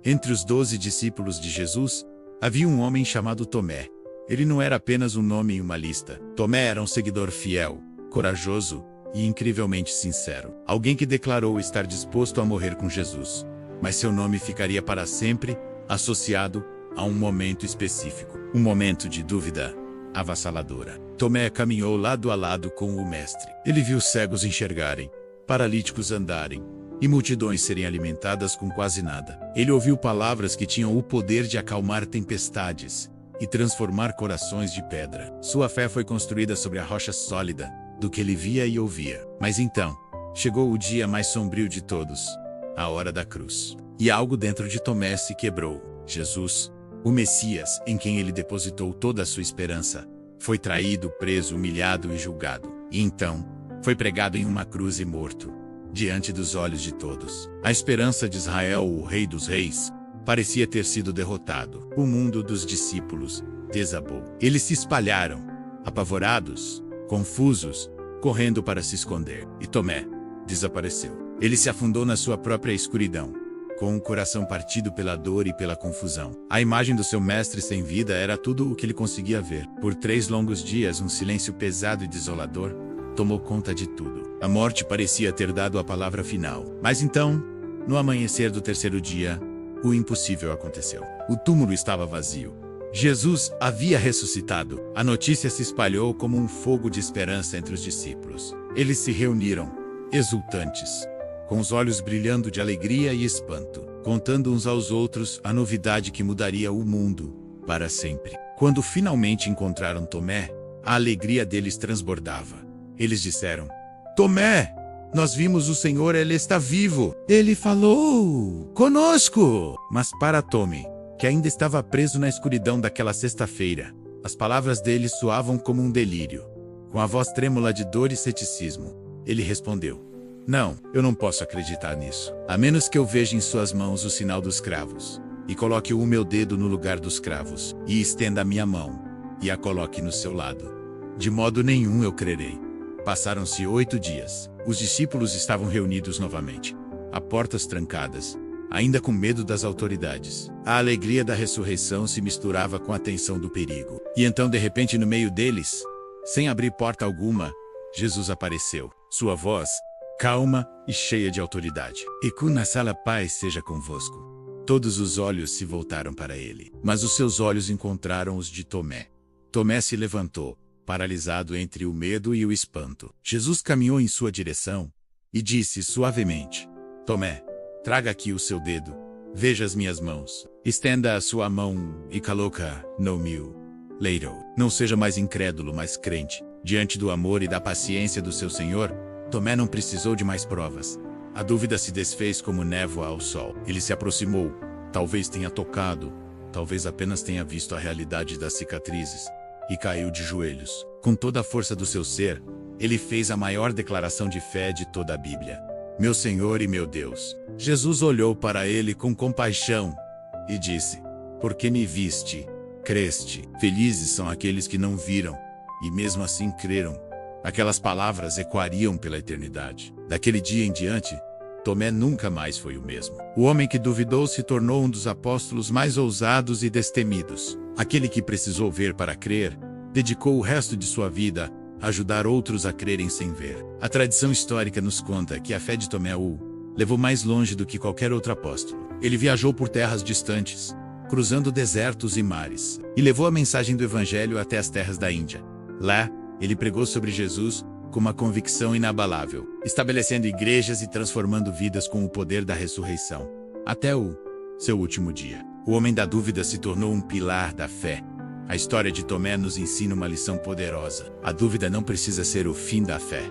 Entre os 12 discípulos de Jesus, havia um homem chamado Tomé. Ele não era apenas um nome em uma lista. Tomé era um seguidor fiel, corajoso e incrivelmente sincero. Alguém que declarou estar disposto a morrer com Jesus. Mas seu nome ficaria para sempre associado a um momento específico. Um momento de dúvida avassaladora. Tomé caminhou lado a lado com o Mestre. Ele viu cegos enxergarem, paralíticos andarem e multidões serem alimentadas com quase nada. Ele ouviu palavras que tinham o poder de acalmar tempestades e transformar corações de pedra. Sua fé foi construída sobre a rocha sólida do que ele via e ouvia. Mas então, chegou o dia mais sombrio de todos, a hora da cruz. E algo dentro de Tomé se quebrou. Jesus, o Messias, em quem ele depositou toda a sua esperança, foi traído, preso, humilhado e julgado. E então, foi pregado em uma cruz e morto, diante dos olhos de todos. A esperança de Israel, o Rei dos Reis, parecia ter sido derrotado. O mundo dos discípulos desabou. Eles se espalharam, apavorados, confusos, correndo para se esconder. E Tomé desapareceu. Ele se afundou na sua própria escuridão, com o coração partido pela dor e pela confusão. A imagem do seu mestre sem vida era tudo o que ele conseguia ver. Por 3 longos dias, um silêncio pesado e desolador tomou conta de tudo. A morte parecia ter dado a palavra final. Mas então, no amanhecer do 3º dia, o impossível aconteceu. O túmulo estava vazio. Jesus havia ressuscitado. A notícia se espalhou como um fogo de esperança entre os discípulos. Eles se reuniram, exultantes, com os olhos brilhando de alegria e espanto, contando uns aos outros a novidade que mudaria o mundo para sempre. Quando finalmente encontraram Tomé, a alegria deles transbordava. Eles disseram: Tomé, nós vimos o Senhor, Ele está vivo. Ele falou conosco. Mas para Tomé, que ainda estava preso na escuridão daquela sexta-feira, as palavras dele soavam como um delírio. Com a voz trêmula de dor e ceticismo, ele respondeu: Não, eu não posso acreditar nisso. A menos que eu veja em suas mãos o sinal dos cravos, e coloque o meu dedo no lugar dos cravos, e estenda a minha mão, e a coloque no seu lado. De modo nenhum eu crerei. Passaram-se 8 dias. Os discípulos estavam reunidos novamente, a portas trancadas, ainda com medo das autoridades. A alegria da ressurreição se misturava com a tensão do perigo. E então, de repente, no meio deles, sem abrir porta alguma, Jesus apareceu. Sua voz, calma e cheia de autoridade. E na sala paz seja convosco. Todos os olhos se voltaram para ele. Mas os seus olhos encontraram os de Tomé. Tomé se levantou, paralisado entre o medo e o espanto. Jesus caminhou em sua direção e disse suavemente: Tomé, traga aqui o seu dedo. Veja as minhas mãos. Estenda a sua mão e coloca no meu lado. Não seja mais incrédulo, mas crente. Diante do amor e da paciência do seu Senhor, Tomé não precisou de mais provas. A dúvida se desfez como névoa ao sol. Ele se aproximou. Talvez tenha tocado, talvez apenas tenha visto a realidade das cicatrizes. E caiu de joelhos. Com toda a força do seu ser, ele fez a maior declaração de fé de toda a Bíblia: Meu Senhor e meu Deus. Jesus olhou para ele com compaixão e disse: Porque me viste, creste. Felizes são aqueles que não viram e mesmo assim creram. Aquelas palavras ecoariam pela eternidade. Daquele dia em diante, Tomé nunca mais foi o mesmo. O homem que duvidou se tornou um dos apóstolos mais ousados e destemidos. Aquele que precisou ver para crer, dedicou o resto de sua vida a ajudar outros a crerem sem ver. A tradição histórica nos conta que a fé de Tomé o levou mais longe do que qualquer outro apóstolo. Ele viajou por terras distantes, cruzando desertos e mares, e levou a mensagem do Evangelho até as terras da Índia. Lá, ele pregou sobre Jesus com uma convicção inabalável, estabelecendo igrejas e transformando vidas com o poder da ressurreição, até o seu último dia. O homem da dúvida se tornou um pilar da fé. A história de Tomé nos ensina uma lição poderosa. A dúvida não precisa ser o fim da fé.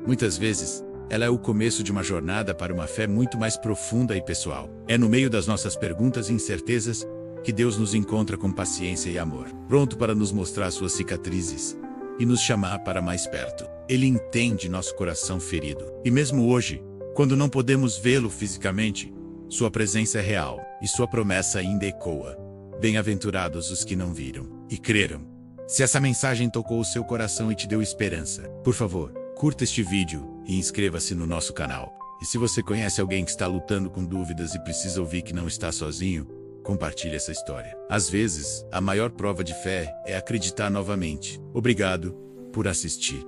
Muitas vezes, ela é o começo de uma jornada para uma fé muito mais profunda e pessoal. É no meio das nossas perguntas e incertezas que Deus nos encontra com paciência e amor, pronto para nos mostrar suas cicatrizes e nos chamar para mais perto. Ele entende nosso coração ferido. E mesmo hoje, quando não podemos vê-lo fisicamente, sua presença é real e sua promessa ainda ecoa. Bem-aventurados os que não viram e creram. Se essa mensagem tocou o seu coração e te deu esperança, por favor, curta este vídeo e inscreva-se no nosso canal. E se você conhece alguém que está lutando com dúvidas e precisa ouvir que não está sozinho, compartilhe essa história. Às vezes, a maior prova de fé é acreditar novamente. Obrigado por assistir.